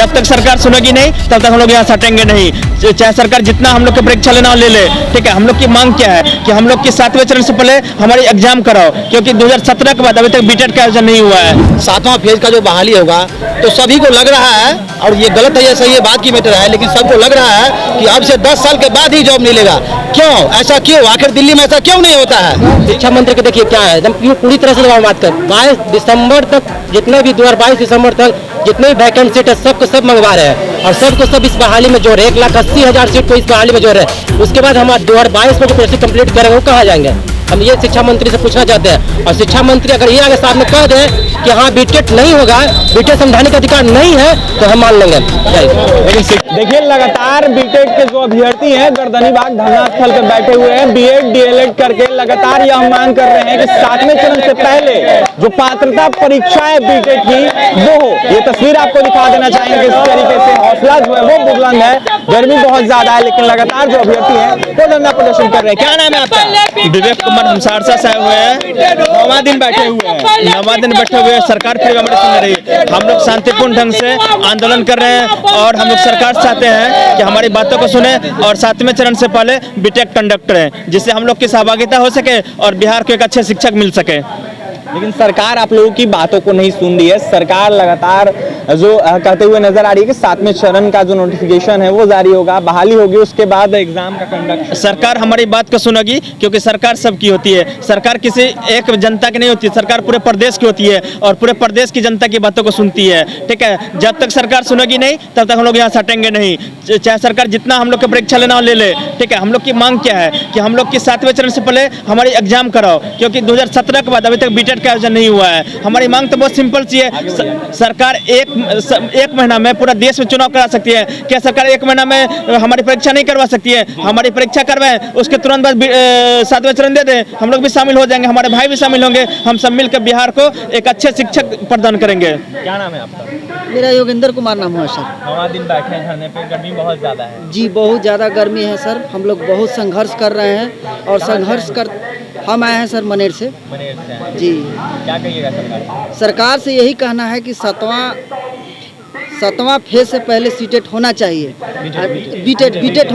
जब तक सरकार सुनेगी नहीं तब तक हम लोग यहाँ से हटेंगे नहीं, चाहे सरकार जितना हम लोग की परीक्षा लेना ले ले। ठीक है, हम लोग की मांग क्या है कि हम लोग की 7वें चरण से पहले हमारी एग्जाम कराओ, क्योंकि 2017 के बाद अभी तक बीटेट का आयोजन नहीं हुआ है। 7वां फेज का जो बहाली होगा तो सभी को लग रहा है, और ये गलत है या सही है बात की मैटर है, लेकिन सबको लग रहा है कि अब से 10 साल के बाद ही जॉब मिलेगा। क्यों ऐसा, क्यों आखिर दिल्ली में ऐसा क्यों नहीं होता है? शिक्षा मंत्री के देखिए क्या है, एकदम पूरी तरह से बात कर 22 दिसंबर तक जितने भी 2022 दिसंबर तक जितने भी वैकेंट सीट है सबको सब मंगवा रहे हैं और सबको सब इस बहाली में जोड़ रहे 1,80,000 सीट को इस बहाली में जोड़ रहे हैं। उसके बाद हम 2022 में जो प्रोसेस कंप्लीट करेंगे वो कहाँ जाएंगे? हम ये शिक्षा मंत्री से पूछना चाहते हैं। और शिक्षा मंत्री अगर ये आगे सामने कह दे कि हाँ बीटेट नहीं होगा, बीटेट समझाने का अधिकार नहीं है, तो हम मान लेंगे। लेकिन देखिए लगातार बीटेट के जो अभ्यर्थी हैं गर्दनी बाग धरना स्थल पर बैठे हुए हैं, बीएड डीएलएड करके लगातार यह मांग कर रहे हैं कि 7वें चरण से पहले जो पात्रता परीक्षा है बीटेट की वो हो। ये तस्वीर आपको दिखा देना चाहेंगे, इस तरीके से हौसला जो है वो बुलंद है। गर्मी बहुत ज्यादा है लेकिन लगातार जो अभ्यर्थी हैं वो धरना प्रदर्शन कर रहे हैं। क्या नाम है आपका? विवेक कुमार, हम सहरसा से आए हुए हैं। 9वां दिन बैठे हुए हैं, 9वां दिन बैठे हुए हैं, सरकार फिर हमारी सुन रही है। हम लोग शांतिपूर्ण ढंग से आंदोलन कर रहे हैं और हम लोग सरकार चाहते हैं कि हमारी बातों को सुने और 7वें चरण से पहले बीटेक कंडक्ट करें, जिससे हम लोग की सहभागिता हो सके और बिहार को एक अच्छे शिक्षक मिल सके। लेकिन सरकार आप लोगों की बातों को नहीं सुन रही है। सरकार लगातार जो कहते हुए नजर आ रही है कि 7वें चरण का जो नोटिफिकेशन है वो जारी होगा, बहाली होगी, उसके बाद एग्जाम का कंडक्ट। सरकार हमारी बात को सुनेगी क्योंकि सरकार सबकी होती है, सरकार किसी एक जनता की नहीं होती है, सरकार पूरे प्रदेश की होती है और पूरे प्रदेश की जनता की बातों को सुनती है। ठीक है, जब तक सरकार सुनेगी नहीं तब तक हम लोग यहाँ से हटेंगे नहीं, चाहे सरकार जितना हम लोग की परीक्षा लेना ले ले। ठीक है, हम लोग की मांग क्या है कि हम लोग की 7वें चरण से पहले हमारी एग्जाम कराओ, क्योंकि 2017 के बाद अभी तक बीटेट का आयोजन नहीं हुआ है। हमारी मांग तो बहुत सिंपल सी है, सरकार एक महीना में पूरा देश में चुनाव करा सकती है। क्या सरकार 1 महीना में हमारी परीक्षा नहीं करवा सकती है? हमारी परीक्षा करवाएं, उसके तुरंत बाद 7वें चरण दे दें, हम लोग भी शामिल हो जाएंगे, हमारे भाई भी शामिल होंगे, हम सब मिलकर बिहार को एक अच्छे शिक्षक प्रदान करेंगे। क्या नाम है आपका? मेरा योगेंद्र कुमार नाम है सर। 9वां दिन बैठे हैं धरने पे, गर्मी बहुत ज़्यादा है। जी बहुत ज़्यादा गर्मी है सर, हम लोग बहुत संघर्ष कर रहे हैं और संघर्ष कर हम आए हैं सर मनेर से। जी क्या कहिएगा सरकार से यही कहना है कि 7वां फेज से पहले सीटेट होना चाहिए, बीटेट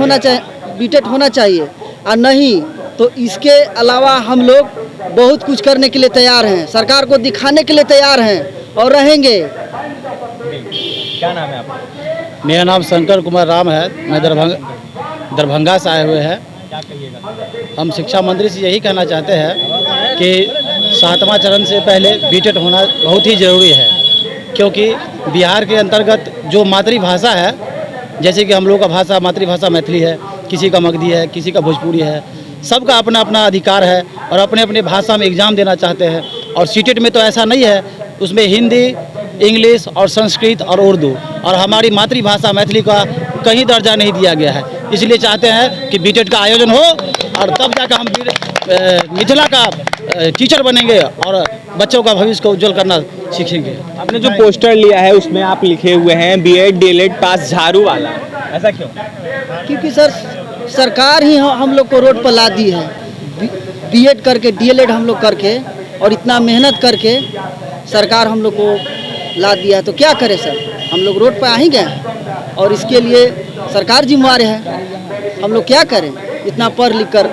होना चाहिए और नहीं तो इसके अलावा हम लोग बहुत कुछ करने के लिए तैयार हैं, सरकार को दिखाने के लिए तैयार हैं और रहेंगे। क्या नाम है आपका? मेरा नाम शंकर कुमार राम है, मैं दरभंगा से आए हुए हैं। क्या कहिएगा? हम शिक्षा मंत्री से यही कहना चाहते हैं कि 7वां चरण से पहले बीटेट होना बहुत ही ज़रूरी है, क्योंकि बिहार के अंतर्गत जो मातृभाषा है, जैसे कि हम लोग का भाषा मातृभाषा मैथिली है, किसी का मगधी है, किसी का भोजपुरी है, सबका अपना अपना अधिकार है और अपने अपने भाषा में एग्ज़ाम देना चाहते हैं। और सीटेट में तो ऐसा नहीं है, उसमें हिंदी, इंग्लिश और संस्कृत और उर्दू और हमारी मातृभाषा मैथिली का कहीं दर्जा नहीं दिया गया है। इसलिए चाहते हैं कि बीटेट का आयोजन हो और तब जाकर हम मिथिला का टीचर बनेंगे और बच्चों का भविष्य को उज्जवल करना सीखेंगे। आपने जो पोस्टर लिया है उसमें आप लिखे हुए हैं बीएड डीएलएड पास झाड़ू वाला, ऐसा क्यों? क्योंकि सर सरकार ही हम लोग को रोड पर ला दी है, बीएड करके डीएलएड हम लोग करके और इतना मेहनत करके सरकार हम लोग को ला दिया है, तो क्या करें सर, हम लोग रोड पर आ ही गए और इसके लिए सरकार जिम्मेवार है, हम लोग क्या करें इतना पढ़ लिख कर।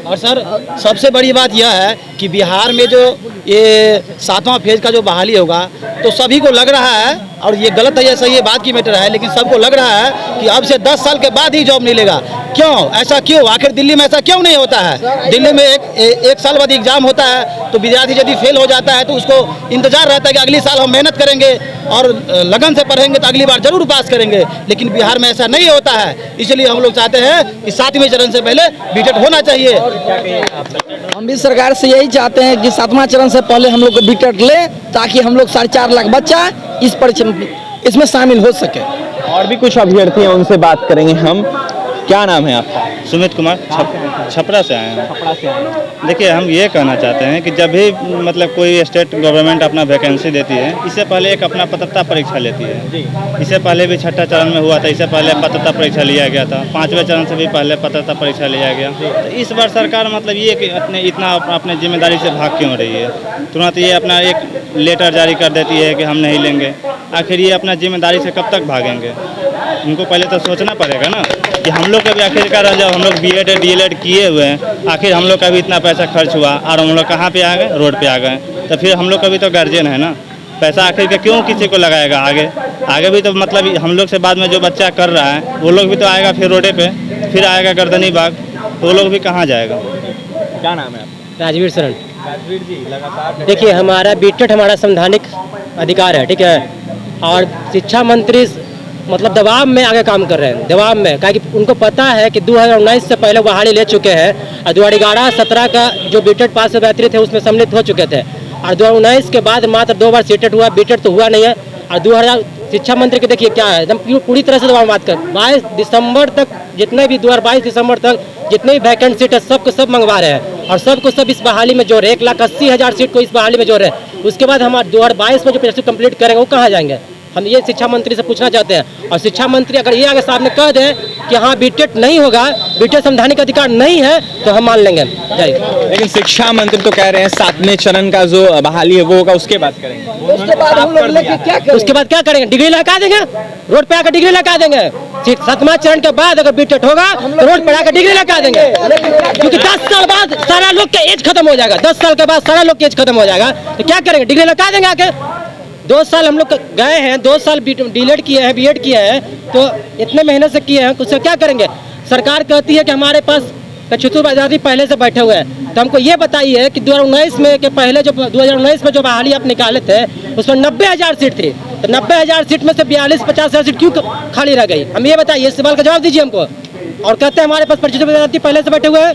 और सर सबसे बड़ी बात यह है कि बिहार में जो ये 7वां फेज का जो बहाली होगा तो सभी को लग रहा है, और ये गलत है या सही है बात की मैटर है, लेकिन सबको लग रहा है कि अब से 10 साल के बाद ही जॉब मिलेगा। क्यों ऐसा, क्यों आखिर दिल्ली में ऐसा क्यों नहीं होता है? दिल्ली में एक साल बाद एग्जाम होता है तो विद्यार्थी यदि फेल हो जाता है तो उसको इंतजार रहता है कि अगली साल हम मेहनत करेंगे और लगन से पढ़ेंगे तो अगली बार जरूर पास करेंगे, लेकिन बिहार में ऐसा नहीं होता है। इसलिए हम लोग चाहते हैं कि 7वें चरण से पहले बीटेट होना चाहिए। हम भी सरकार से यही चाहते हैं कि 7वां चरण से पहले हम लोग बीटेट ले, ताकि हम लोग 4.5 लाख बच्चा इसमें शामिल हो सके। और भी कुछ अभ्यर्थी हैं, उनसे बात करेंगे हम। क्या नाम है आपका? सुमित कुमार, छपरा से आए हैं। देखिए हम ये कहना चाहते हैं कि जब भी मतलब कोई स्टेट गवर्नमेंट अपना वैकेंसी देती है, इससे पहले एक अपना पात्रता परीक्षा लेती है। इससे पहले भी 6ठा चरण में हुआ था, इससे पहले पात्रता परीक्षा लिया गया था, 5वें चरण से भी पहले पात्रता परीक्षा लिया गया। तो इस बार सरकार मतलब ये कि इतना अपने जिम्मेदारी से भाग क्यों रही है? तुरंत ये अपना एक लेटर जारी कर देती है कि हम नहीं लेंगे। आखिर ये अपना जिम्मेदारी से कब तक भागेंगे। उनको पहले तो सोचना पड़ेगा ना कि हम लोग का भी आखिरकार जब हम लोग बीएड डीएलएड किए हुए हैं, आखिर हम लोग का भी इतना पैसा खर्च हुआ और हम लोग कहाँ पे आ गए, रोड पे आ गए। तो फिर हम लोग का भी तो गार्जियन है ना, पैसा आखिर के क्यों किसी को लगाएगा आगे भी तो मतलब हम लोग से बाद में जो बच्चा कर रहा है वो लोग भी तो आएगा फिर रोडे पे, फिर आएगा गर्दनी बाग, तो वो लोग भी कहाँ जाएगा। क्या नाम है आपका? राजवीर शरण। राजवीर जी, लगातार देखिए, हमारा बीटेड हमारा संवैधानिक अधिकार है, ठीक है, और शिक्षा मंत्री मतलब दबाव में आगे काम कर रहे हैं, दबाव में, क्योंकि उनको पता है कि 2019 से पहले बहाली ले चुके हैं और 2011-17 का जो बीटेड पास अभ्यर्थी थे उसमें सम्मिलित हो चुके थे, और 2019 के बाद मात्र 2 बार सीटेड हुआ, बीटेड तो हुआ नहीं है। और 2000 शिक्षा मंत्री के देखिए क्या है, एकदम पूरी तरह से दबाव बात कर 22 दिसंबर तक जितने भी 2022 दिसंबर तक जितने भी वैकेंट सीट है सबको सब मंगवा रहे हैं और सबको सब इस बहाली में जोड़ रहे हैं। 1,80,000 सीट को इस बहाली में जोड़ रहे हैं। उसके बाद हम 2022 में जो प्रोजेक्ट कंप्लीट करेंगे वो कहाँ जाएंगे, हम ये शिक्षा मंत्री से पूछना चाहते हैं। और शिक्षा मंत्री अगर ये आगे सामने कह दें कि हाँ बीटेड नहीं होगा, बीटेड संवैधानिक अधिकार नहीं है, तो हम मान लेंगे। लेकिन शिक्षा मंत्री तो कह रहे हैं 7वें चरण का जो बहाली है वो होगा उसके बाद करेंगे। उसके बाद हम लोग लेके क्या करेंगे? उसके बाद क्या करेंगे? डिग्री लगा देंगे, रोड पे आकर डिग्री लगा देंगे। 7वां चरण के बाद अगर बीटेड होगा तो रोड पर आकर डिग्री लगा देंगे, क्योंकि 10 साल बाद सारा लोग का एज खत्म हो जाएगा। 10 साल के बाद सारा लोग का एज खत्म हो जाएगा, तो क्या करेंगे? डिग्री लगा देंगे आके। 2 साल हम लोग गए हैं, 2 साल डीलेड किए हैं, बीएड किए हैं, तो इतने मेहनत से किए हैं, उससे क्या करेंगे? सरकार कहती है कि हमारे पास 75 आज़ादी पहले से बैठे हुए हैं, तो हमको ये बताइए कि 2019 में के पहले जो 2019 में जो बहाली आप निकाले थे उसमें 90,000 सीट थी, तो 90,000 सीट में से 42-50,000 सीट क्यों खाली रह गई? हम ये बताइए, इस सवाल का जवाब दीजिए हमको। और कहते हैं हमारे पास 75 आज़ादी पहले से बैठे हुए हैं,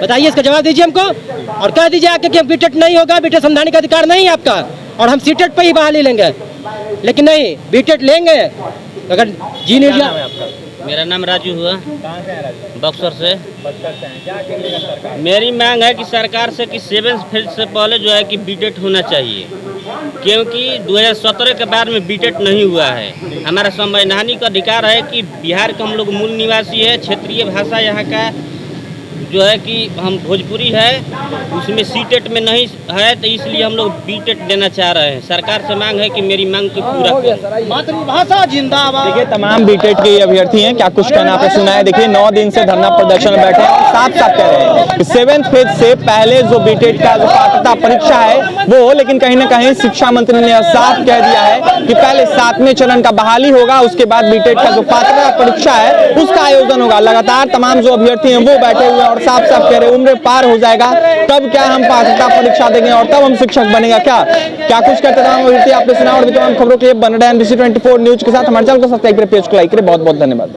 बताइए इसका जवाब दीजिए हमको। और कह दीजिए आके कि बीटेड नहीं होगा, बीटेड संवैधानिक अधिकार नहीं है आपका और हम सीटेड पे ही बहाली लेंगे, लेकिन नहीं, बीटेड लेंगे अगर जी नहीं लिया। मेरा नाम राजू हुआ, कहाँ से हैं राजू? बक्सर से। बक्सर से हैं। क्या कहेंगे सरकार? मेरी मांग है कि सरकार से कि 7th फेज से पहले जो है कि बीटेड होना चाहिए, क्योंकि 2017 के बाद में बीटेड नहीं हुआ है। हमारा संवैधानिक अधिकार है कि बिहार का हम लोग मूल निवासी है, क्षेत्रीय भाषा यहाँ का जो है कि हम भोजपुरी है, उसमें सीटेट में नहीं है, तो इसलिए हम लोग बीटेड देना चाह रहे हैं। सरकार से मांग है कि मेरी मांग को पूरा करें। मातृभाषा जिंदाबाद। देखिए, तमाम बीटेड के अभ्यर्थी हैं, क्या कुछ कहना आपने सुना है। देखिए, 9 दिन से धरना प्रदर्शन में बैठे हैं और साफ साफ कह रहे हैं कि 7th फेज से पहले जो बीटेड का जो पात्रता परीक्षा है वो, लेकिन कहीं ना कहीं शिक्षा मंत्री ने साफ कह दिया है कि पहले 7वें चरण का बहाली होगा, उसके बाद बीटेड का जो पात्रता परीक्षा है उसका आयोजन होगा। लगातार तमाम जो अभ्यर्थी हैं वो बैठे हुए और साफ साफ कह रहे हैं उम्र पार हो जाएगा तब क्या हम पात्रता परीक्षा देंगे और तब हम शिक्षक बनेगा। क्या कुछ कहते तमाम अभ्यर्थी आपने सुना। और भी तमाम खबरों के लिए बन रहे हैं NBC 24 न्यूज के साथ। हमारे चैनल को सब्सक्राइब करें, पेज को लाइक करें। बहुत बहुत धन्यवाद।